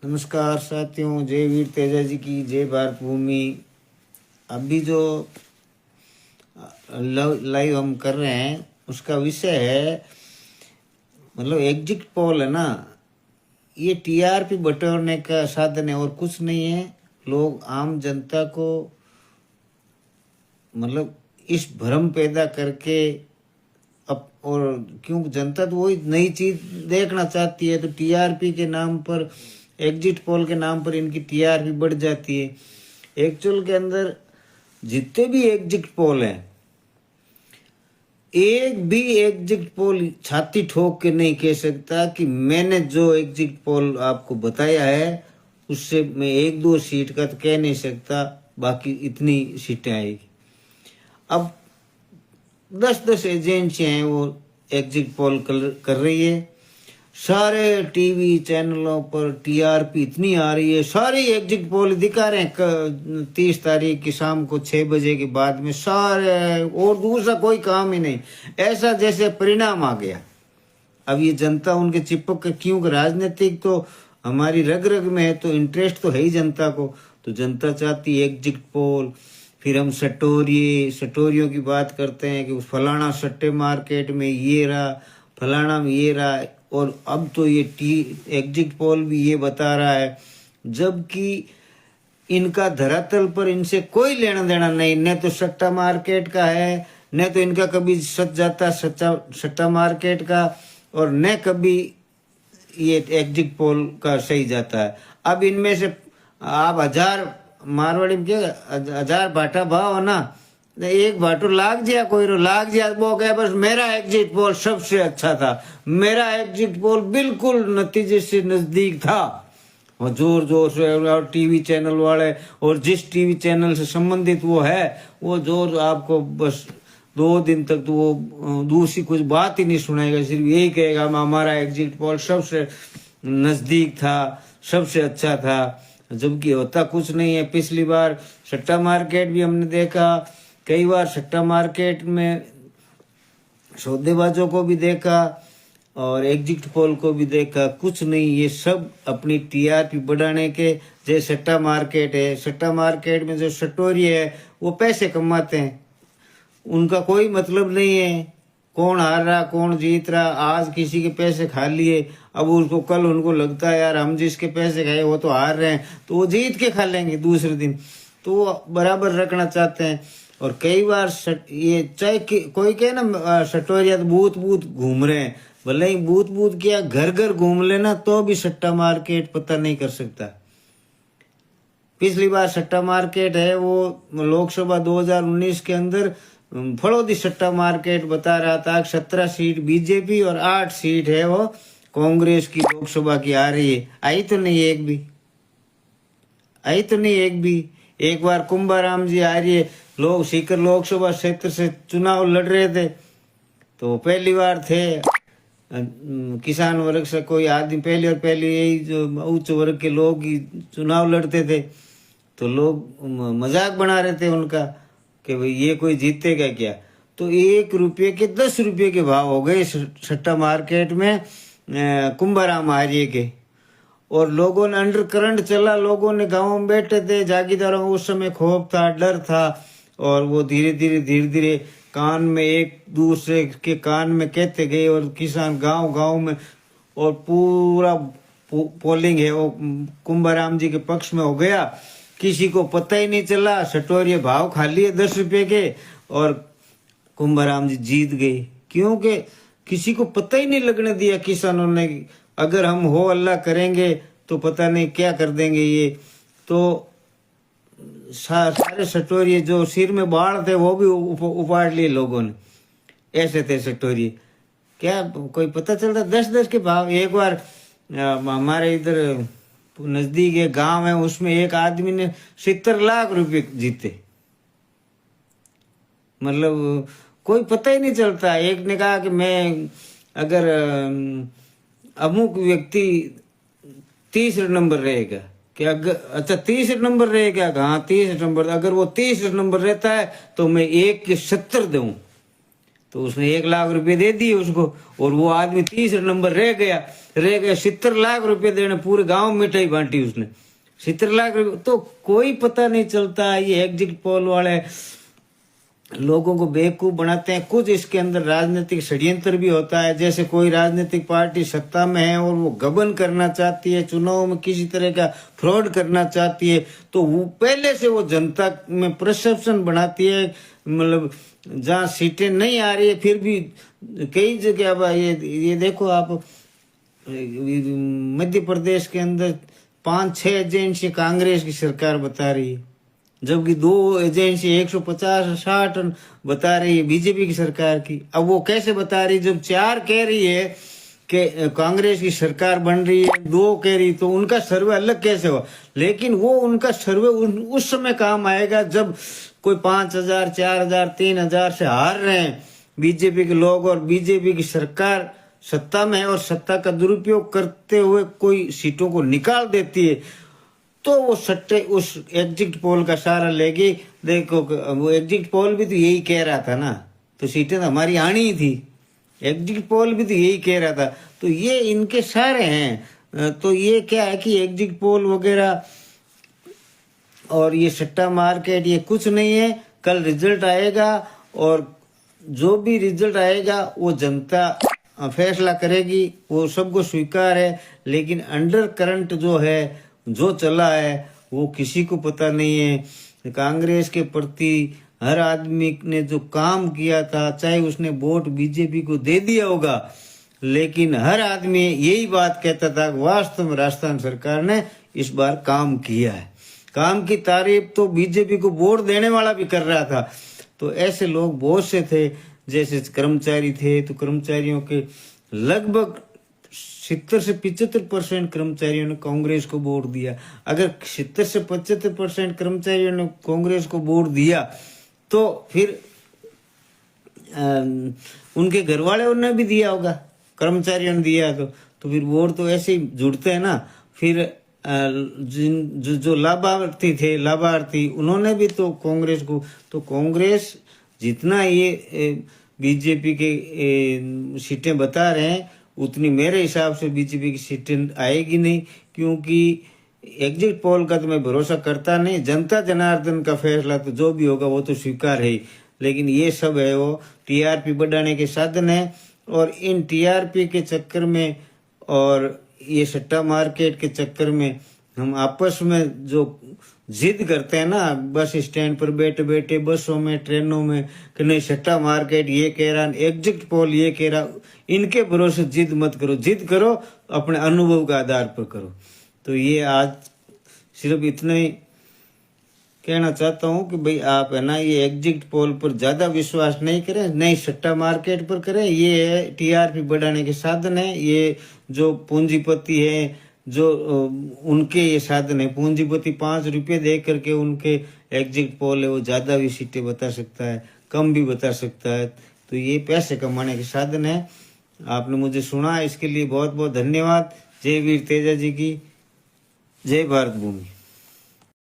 नमस्कार साथियों, जय वीर तेजा जी की जय। भारत भूमि। अभी जो लाइव हम कर रहे हैं उसका विषय है, मतलब एग्जिट पोल है ना, ये टीआरपी बटोरने का साधन है और कुछ नहीं है। लोग आम जनता को मतलब इस भ्रम पैदा करके अब, और क्यों जनता तो वही नई चीज देखना चाहती है, तो टीआरपी के नाम पर, एग्जिट पोल के नाम पर इनकी टीआरपी बढ़ जाती है। एक्चुअल के अंदर जितने भी एग्जिट पोल हैं, एक भी एग्जिट पोल छाती ठोक के नहीं कह सकता कि मैंने जो एग्जिट पोल आपको बताया है उससे मैं एक दो सीट का तो कह नहीं सकता, बाकी इतनी सीटें आएगी। अब 10-10 एजेंसियां हैं वो एग्जिट पोल कर रही है। सारे टीवी चैनलों पर टीआरपी इतनी आ रही है, सारे एग्जिट पोल दिखा रहे हैं 30 तारीख की शाम को 6 बजे के बाद में सारे, और दूसरा कोई काम ही नहीं, ऐसा जैसे परिणाम आ गया। अब ये जनता उनके चिपक के क्यों, राजनीतिक तो हमारी रग रग में है, तो इंटरेस्ट तो है ही जनता को। तो जनता चाहती है एग्जिट पोल। फिर हम सटोरियों की बात करते हैं कि फलाना सट्टे मार्केट में ये रहा, फलाना में ये रहा, और अब तो ये एग्जिट पोल भी ये बता रहा है, जबकि इनका धरातल पर इनसे कोई लेना देना नहीं। न तो सट्टा मार्केट का है, न तो इनका कभी सच जाता सट्टा मार्केट का, और न कभी ये एग्जिट पोल का सही जाता है। अब इनमें से आप 1000 मारवाड़ी में क्या 1000 बाटा भाव है ना, एक बाटो लाग जिया, कोई रो लाग जिया, वो कहे बस मेरा एग्जिट पोल सबसे अच्छा था, मेरा एग्जिट पोल बिल्कुल नतीजे से नजदीक था। और जोर जोर से और टीवी चैनल वाले, और जिस टीवी चैनल से संबंधित वो है, वो जोर आपको बस 2 दिन तक तो वो दूसरी कुछ बात ही नहीं सुनाएगा, सिर्फ यही कहेगा हमारा एग्जिट पोल सबसे नजदीक था, सबसे अच्छा था, जबकि होता कुछ नहीं है। पिछली बार सट्टा मार्केट भी हमने देखा, कई बार सट्टा मार्केट में सौदेबाजों को भी देखा और एग्जिट पोल को भी देखा, कुछ नहीं। ये सब अपनी टीआरपी बढ़ाने के, जैसे सट्टा मार्केट है, सट्टा मार्केट में जो सटोरी है वो पैसे कमाते हैं, उनका कोई मतलब नहीं है कौन हार रहा कौन जीत रहा। आज किसी के पैसे खा लिए, अब उसको कल उनको लगता है यार हम जिसके पैसे खाए वो तो हार रहे हैं, तो वो जीत के खा लेंगे दूसरे दिन, तो वो बराबर रखना चाहते हैं। और कई बार ये चाहे कोई कहे ना सटोरिया तो बूथ बूथ घूम रहे हैं, भले ही बूथ बूथ क्या घर घर घूम लेना तो भी सट्टा मार्केट पता नहीं कर सकता। पिछली बार सट्टा मार्केट है वो लोकसभा 2019 के अंदर फड़ौदी सट्टा मार्केट बता रहा था 17 सीट बीजेपी और 8 सीट है वो कांग्रेस की लोकसभा की आ रही है। आई तो नहीं एक भी, आई तो नहीं एक भी। एक बार कुंभाराम जी आ रही है, लोग सीकर लोकसभा क्षेत्र से चुनाव लड़ रहे थे, तो पहली बार थे, किसान वर्ग से कोई आदमी पहली यही जो उच्च वर्ग के लोग ही चुनाव लड़ते थे, तो लोग मजाक बना रहे थे उनका कि भाई ये कोई जीतेगा क्या। तो 1 रुपये के 10 रुपये के भाव हो गए सट्टा मार्केट में कुंभाराम आर्य के, और लोगों ने अंडर करंट चला, लोगों ने गाँव में बैठे थे, जागीरदारों को उस समय खौफ था, डर था, और वो धीरे धीरे कान में एक दूसरे के कान में कहते गए, और किसान गांव गांव में, और पूरा पोलिंग है वो कुंभाराम जी के पक्ष में हो गया। किसी को पता ही नहीं चला, सटोरिये भाव खा लिए 10 रुपये के, और कुंभाराम जी जीत गए, क्योंकि किसी को पता ही नहीं लगने दिया किसानों ने। अगर हम हो अल्लाह करेंगे तो पता नहीं क्या कर देंगे ये। तो सारे सटोरिये जो सिर में बाढ़ थे वो भी उपाड़ लिए लोगों ने, ऐसे थे सटोरिये। क्या कोई पता चलता 10-10 के भाव। एक बार हमारे इधर नजदीक एक गांव है, उसमें एक आदमी ने 70 लाख रुपए जीते, मतलब कोई पता ही नहीं चलता। एक ने कहा कि मैं अगर अमुक व्यक्ति 30 नंबर रहेगा, कि अगर अच्छा 30 नंबर रहेगा, हाँ 30 नंबर, अगर वो 30 नंबर रहता है तो मैं 1 के 70 दूं, तो उसने 1 लाख रुपए दे दिए उसको, और वो आदमी तीसरे नंबर रह गया 70 लाख रुपए देने, पूरे गांव में मिठाई बांटी उसने 70 लाख रुपए। तो कोई पता नहीं चलता, ये एग्जिट पोल वाले लोगों को बेवकूफ बनाते हैं। कुछ इसके अंदर राजनीतिक षड्यंत्र भी होता है, जैसे कोई राजनीतिक पार्टी सत्ता में है और वो गबन करना चाहती है, चुनाव में किसी तरह का फ्रॉड करना चाहती है, तो वो पहले से वो जनता में परसेप्शन बनाती है। मतलब जहाँ सीटें नहीं आ रही है फिर भी कई जगह, अब ये देखो आप, मध्य प्रदेश के अंदर 5-6 एजेंसी कांग्रेस की सरकार बता रही है, जबकि 2 एजेंसी 150-60 बता रही है बीजेपी की सरकार की। अब वो कैसे बता रही, जब 4 कह रही है कि कांग्रेस की सरकार बन रही है, 2 कह रही, तो उनका सर्वे अलग कैसे हुआ। लेकिन वो उनका सर्वे उस समय काम आएगा जब कोई 5,000, 4,000, 3,000 से हार रहे हैं बीजेपी के लोग, और बीजेपी की सरकार सत्ता में है और सत्ता का दुरुपयोग करते हुए कोई सीटों को निकाल देती है, तो वो सट्टे उस एग्जिट पोल का सहारा लेगी। देखो वो एग्जिट पोल भी तो यही कह रहा था ना, तो सीटें तो हमारी आनी ही थी, एग्जिट पोल भी तो यही कह रहा था, तो ये इनके सारे हैं। तो ये क्या है कि एग्जिट पोल वगैरह और ये सट्टा मार्केट ये कुछ नहीं है। कल रिजल्ट आएगा और जो भी रिजल्ट आएगा वो जनता फैसला करेगी, वो सबको स्वीकार है। लेकिन अंडर करंट जो है, जो चला है, वो किसी को पता नहीं है। कांग्रेस के प्रति हर आदमी ने जो काम किया था, चाहे उसने वोट बीजेपी को दे दिया होगा, लेकिन हर आदमी यही बात कहता था कि वास्तव में राजस्थान सरकार ने इस बार काम किया है। काम की तारीफ तो बीजेपी को वोट देने वाला भी कर रहा था। तो ऐसे लोग बहुत से थे, जैसे कर्मचारी थे, तो कर्मचारियों के लगभग 70 से 75% कर्मचारियों ने कांग्रेस को वोट दिया। अगर 70 से 75% कर्मचारियों ने कांग्रेस को वोट दिया, तो फिर उनके घर वाले ने भी दिया होगा, कर्मचारियों ने दिया तो फिर वोट तो ऐसे ही जुड़ते हैं ना। फिर जो लाभार्थी उन्होंने भी तो कांग्रेस को, तो कांग्रेस जितना ये बीजेपी के सीटें बता रहे हैं, उतनी मेरे हिसाब से बीजेपी की सीटें आएगी नहीं, क्योंकि एग्जिट पोल का तो मैं भरोसा करता नहीं। जनता जनार्दन का फैसला तो जो भी होगा वो तो स्वीकार है, लेकिन ये सब है वो टीआरपी बढ़ाने के साधन है। और इन टीआरपी के चक्कर में और ये सट्टा मार्केट के चक्कर में हम आपस में जो जिद करते हैं ना, बस स्टैंड पर बैठे बैठे, बसों में, ट्रेनों में, कि नहीं सट्टा मार्केट ये कह रहा, एग्जिट पोल ये कह रहा, इनके भरोसे जिद मत करो। जिद करो अपने अनुभव के आधार पर करो। तो ये आज सिर्फ इतना ही कहना चाहता हूँ कि भाई आप है ना, ये एग्जिट पोल पर ज्यादा विश्वास नहीं करें, नहीं सट्टा मार्केट पर करें। ये टीआरपी बढ़ाने के साधन है, ये जो पूंजीपति है, जो उनके ये साधन है। पूंजीपति 5 रुपये दे करके उनके एग्जिट पोल है, वो ज्यादा भी सीटें बता सकता है, कम भी बता सकता है। तो ये पैसे कमाने के साधन है। आपने मुझे सुना, इसके लिए बहुत बहुत धन्यवाद। जय वीर तेजा जी की, जय भारत भूमि।